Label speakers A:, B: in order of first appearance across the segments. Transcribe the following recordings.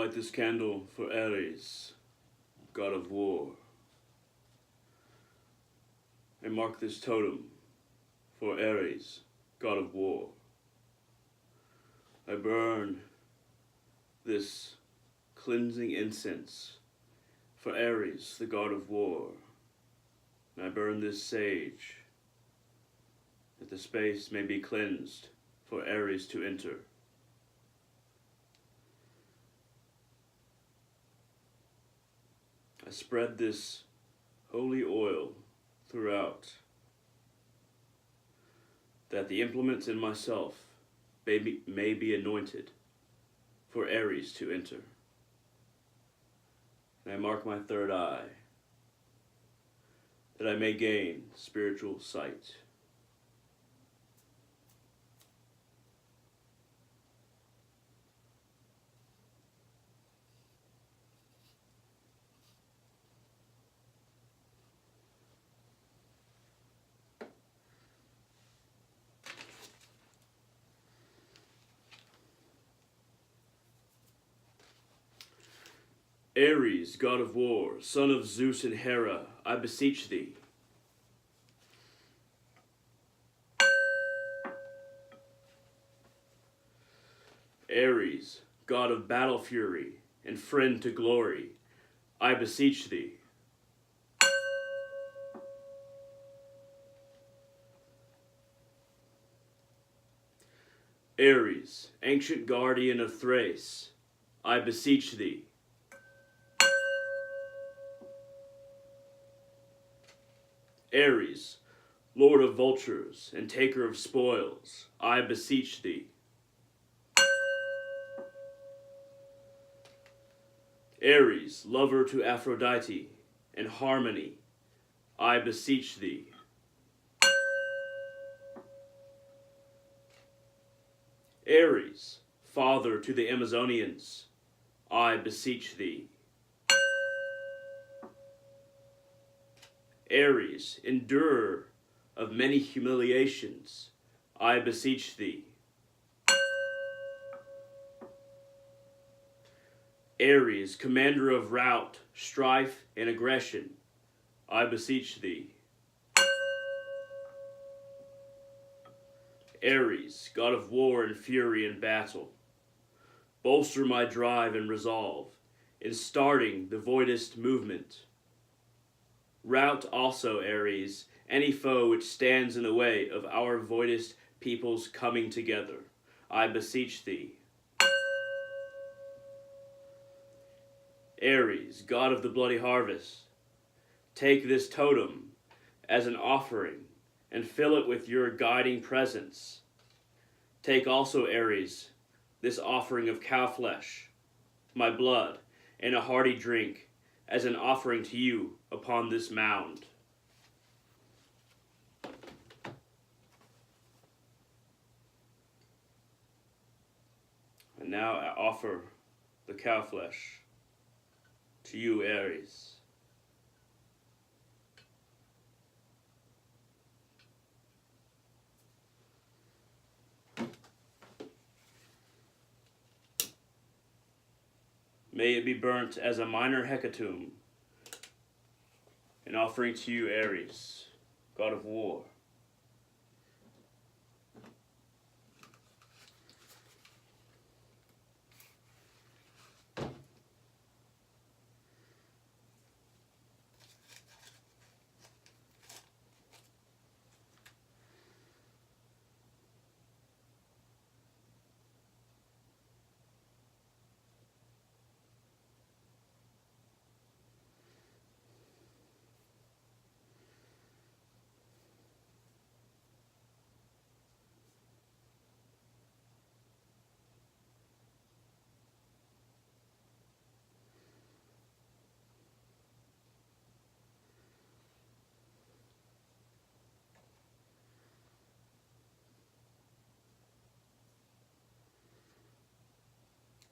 A: light this candle for Ares, god of war. And mark this totem for Ares, god of war. I burn this cleansing incense for Ares, the god of war. And I burn this sage, that the space may be cleansed for Ares to enter. I spread this holy oil throughout, that the implements in myself may be anointed for Ares to enter. And I mark my third eye, that I may gain spiritual sight. Ares, god of war, son of Zeus and Hera, I beseech thee. Ares, god of battle fury and friend to glory, I beseech thee. Ares, ancient guardian of Thrace, I beseech thee. Ares, lord of vultures and taker of spoils, I beseech thee. Ares, lover to Aphrodite and harmony, I beseech thee. Ares, father to the Amazonians, I beseech thee. Ares, endurer of many humiliations, I beseech thee. Ares, commander of rout, strife, and aggression, I beseech thee. Ares, god of war and fury and battle, bolster my drive and resolve in starting the voidist movement. Rout also, Ares, any foe which stands in the way of our voidist peoples coming together, I beseech thee. Ares, god of the bloody harvest, take this totem as an offering and fill it with your guiding presence. Take also, Ares, this offering of cow flesh, my blood, and a hearty drink as an offering to you upon this mound. And now I offer the cow flesh to you, Ares. May it be burnt as a minor hecatomb, an offering to you, Ares, god of war.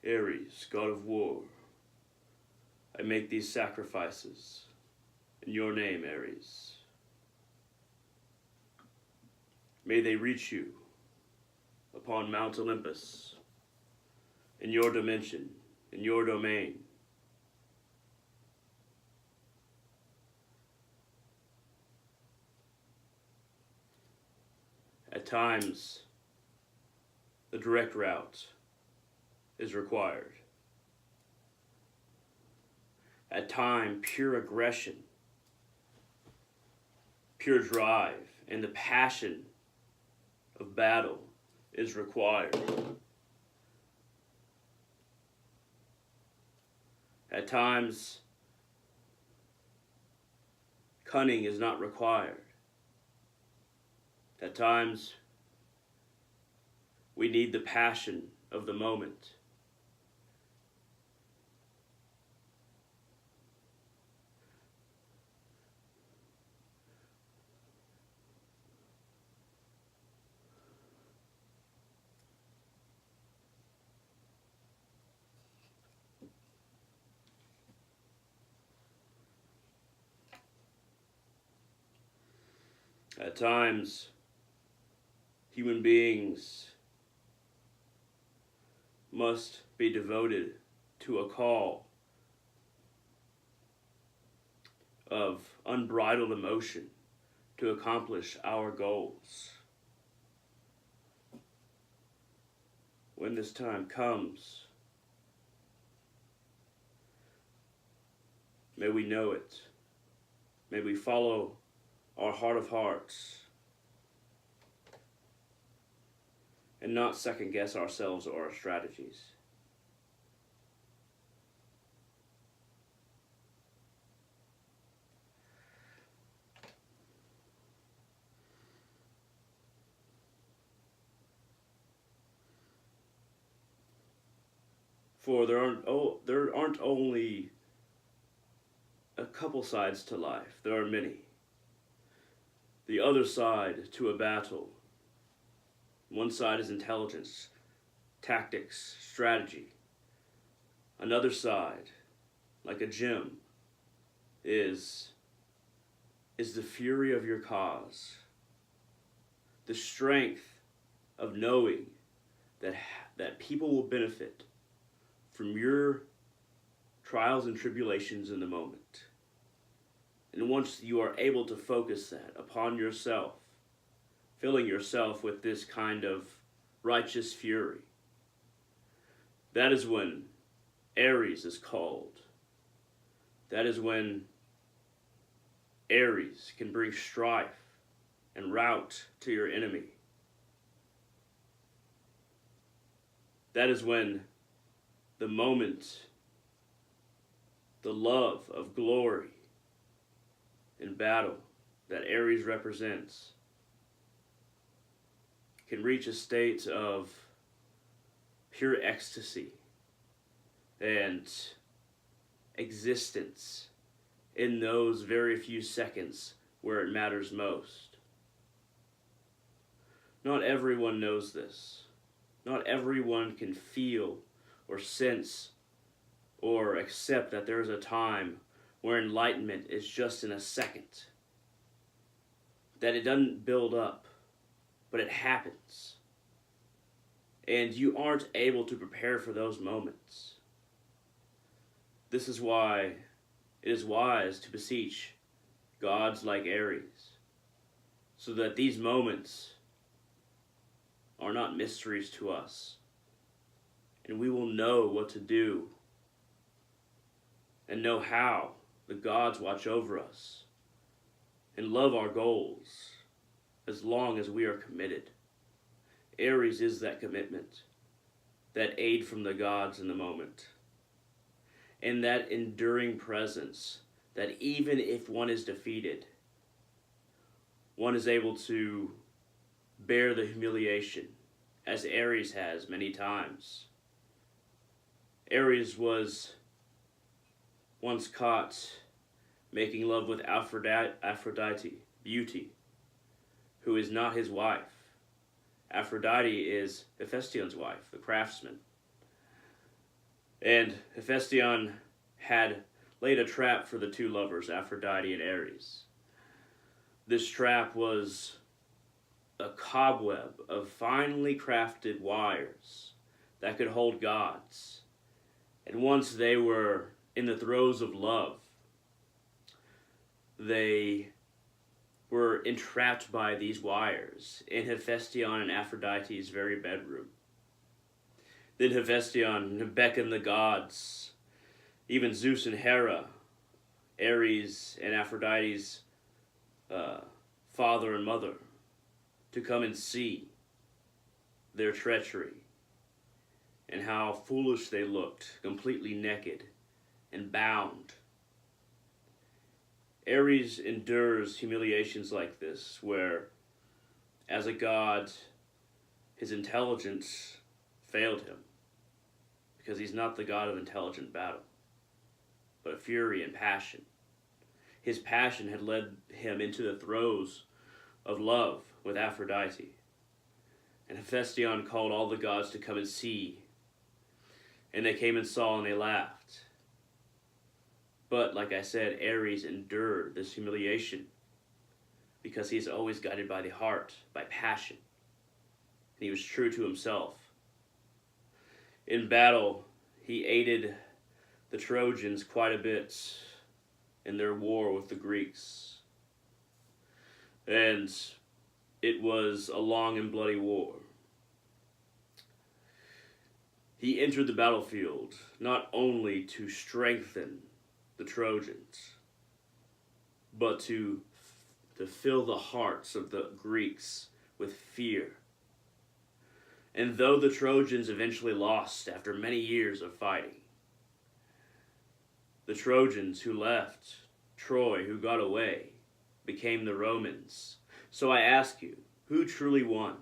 A: Ares, god of war, I make these sacrifices in your name, Ares. May they reach you upon Mount Olympus, in your dimension, in your domain. At times, the direct route is required. At times, pure aggression, pure drive, and the passion of battle is required. At times, cunning is not required. At times, we need the passion of the moment. At times, human beings must be devoted to a call of unbridled emotion to accomplish our goals. When this time comes, may we know it. May we follow our heart of hearts and not second guess ourselves or our strategies. For there aren't only a couple sides to life, there are many. The other side to a battle. One side is intelligence, tactics, strategy. Another side, like a gym, is the fury of your cause. The strength of knowing that people will benefit from your trials and tribulations in the moment. And once you are able to focus that upon yourself, filling yourself with this kind of righteous fury, that is when Ares is called. That is when Ares can bring strife and rout to your enemy. That is when the moment, the love of glory in battle that Ares represents can reach a state of pure ecstasy and existence in those very few seconds where it matters most. Not everyone knows this. Not everyone can feel or sense or accept that there is a time where enlightenment is just in a second. That it doesn't build up, but it happens. And you aren't able to prepare for those moments. This is why it is wise to beseech gods like Ares, so that these moments are not mysteries to us, and we will know what to do and know how the gods watch over us and love our goals as long as we are committed. Ares is that commitment, that aid from the gods in the moment, and that enduring presence that even if one is defeated, one is able to bear the humiliation, as Ares has many times. Ares was once caught making love with Aphrodite, beauty, who is not his wife. Aphrodite is Hephaestion's wife, the craftsman. And Hephaestion had laid a trap for the two lovers, Aphrodite and Ares. This trap was a cobweb of finely crafted wires that could hold gods. And once they were in the throes of love, they were entrapped by these wires in Hephaestion and Aphrodite's very bedroom. Then Hephaestion beckoned the gods, even Zeus and Hera, Ares and Aphrodite's father and mother, to come and see their treachery and how foolish they looked, completely naked and bound. Ares endures humiliations like this, where, as a god, his intelligence failed him, because he's not the god of intelligent battle, but of fury and passion. His passion had led him into the throes of love with Aphrodite, and Hephaestion called all the gods to come and see, and they came and saw and they laughed. But, like I said, Ares endured this humiliation because he's always guided by the heart, by passion. And he was true to himself. In battle, he aided the Trojans quite a bit in their war with the Greeks. And it was a long and bloody war. He entered the battlefield not only to strengthen the Trojans, but to fill the hearts of the Greeks with fear. And though the Trojans eventually lost after many years of fighting, the Trojans who left Troy, who got away, became the Romans. So I ask you, who truly won?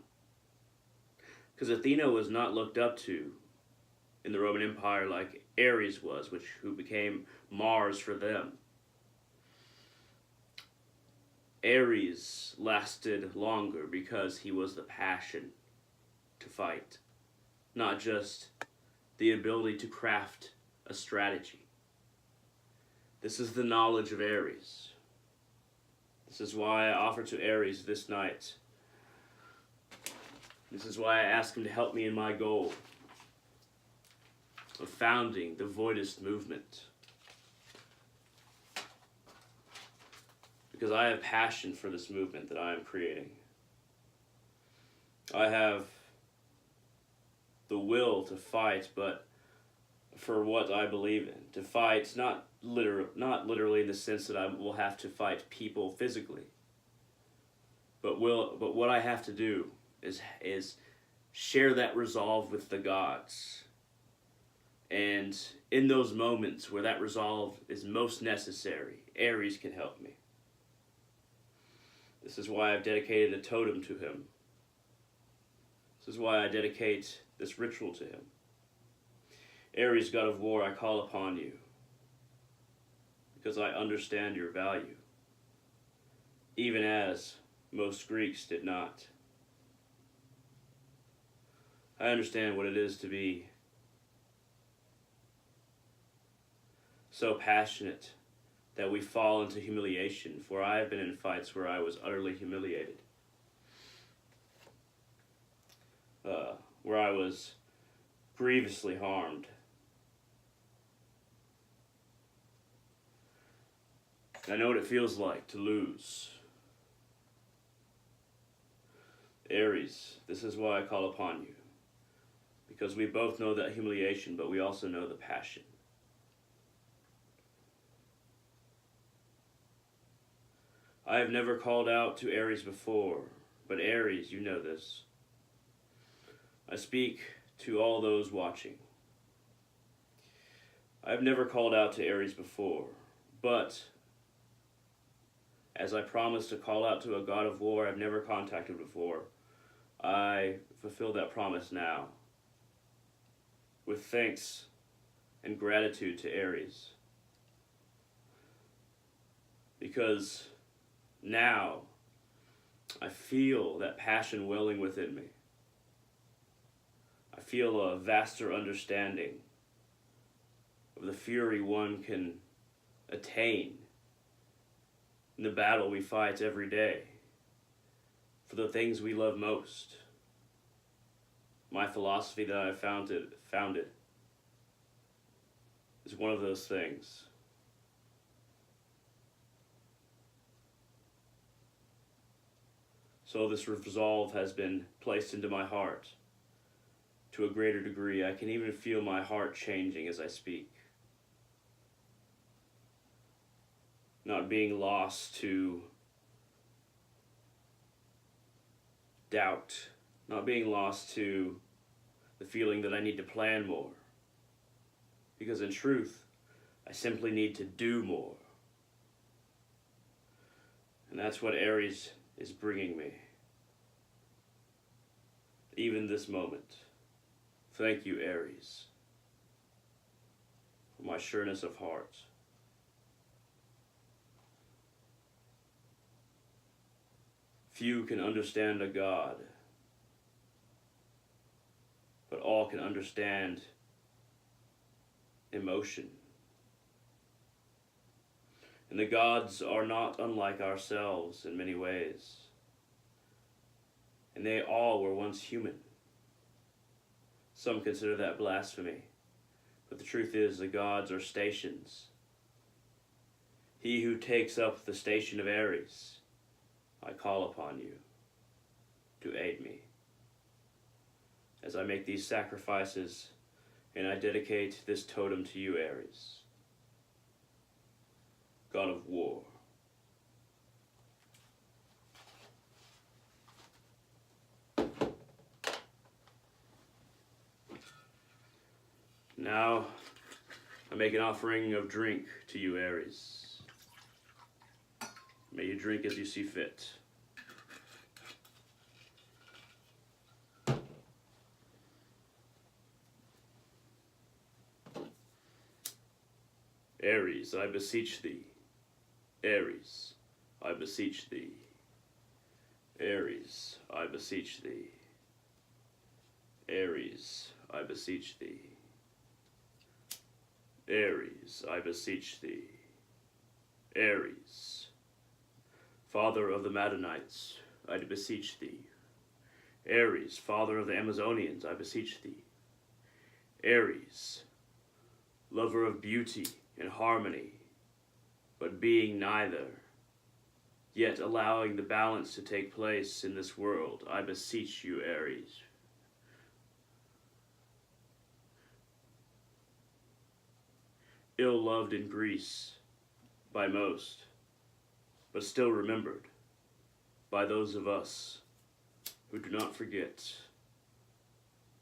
A: Because Athena was not looked up to in the Roman Empire like Ares was, who became Mars for them. Ares lasted longer because he was the passion to fight, not just the ability to craft a strategy. This is the knowledge of Ares. This is why I offer to Ares this night. This is why I ask him to help me in my goal of founding the Voidist movement. Because I have passion for this movement that I am creating. I have the will to fight, but for what I believe in. To fight, not literally in the sense that I will have to fight people physically. But what I have to do is share that resolve with the gods. And in those moments where that resolve is most necessary, Ares can help me. This is why I've dedicated a totem to him. This is why I dedicate this ritual to him. Ares, god of war, I call upon you, because I understand your value, even as most Greeks did not. I understand what it is to be so passionate that we fall into humiliation, for I have been in fights where I was utterly humiliated, where I was grievously harmed. I know what it feels like to lose. Ares, this is why I call upon you, because we both know that humiliation, but we also know the passion. I have never called out to Ares before, but Ares, you know this. I speak to all those watching. I have never called out to Ares before, but as I promised to call out to a god of war I've never contacted before, I fulfill that promise now, with thanks and gratitude to Ares. Because now I feel that passion welling within me. I feel a vaster understanding of the fury one can attain in the battle we fight every day for the things we love most. My philosophy that I founded is one of those things. So this resolve has been placed into my heart to a greater degree. I can even feel my heart changing as I speak. Not being lost to doubt, not being lost to the feeling that I need to plan more. Because in truth, I simply need to do more. And that's what Ares is bringing me. Even this moment. Thank you, Ares, for my sureness of heart. Few can understand a God, but all can understand emotion. And the gods are not unlike ourselves in many ways. And they all were once human. Some consider that blasphemy, but the truth is the gods are stations. He who takes up the station of Ares, I call upon you to aid me. As I make these sacrifices and I dedicate this totem to you, Ares, God of war. Now, I make an offering of drink to you, Ares. May you drink as you see fit. Ares, I beseech thee. Ares, I beseech thee. Ares, I beseech thee. Ares, I beseech thee. Ares, I beseech thee. Ares, Father of the Madonites, I beseech thee. Ares, Father of the Amazonians, I beseech thee. Ares, lover of beauty and harmony, but being neither, yet allowing the balance to take place in this world, I beseech you, Ares. Ill-loved in Greece by most, but still remembered by those of us who do not forget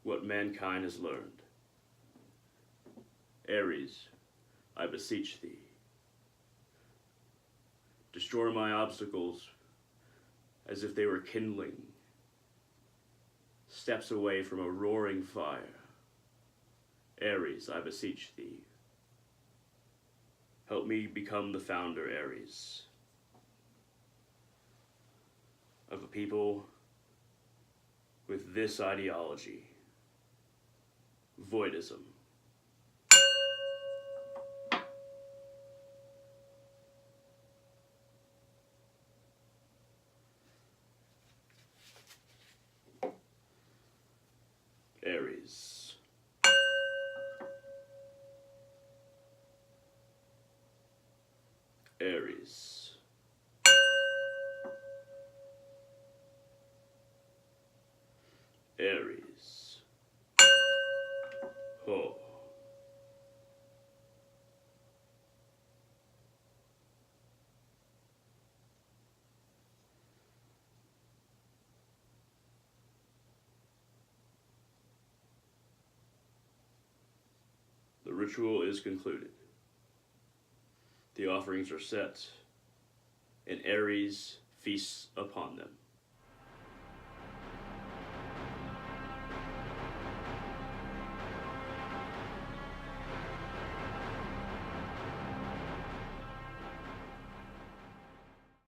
A: what mankind has learned. Ares, I beseech thee. Destroy my obstacles as if they were kindling steps away from a roaring fire. Ares, I beseech thee. Help me become the founder, Ares, of a people with this ideology, voidism. Ares. Ares. Ares. Oh. The ritual is concluded. The offerings are set, and Ares feasts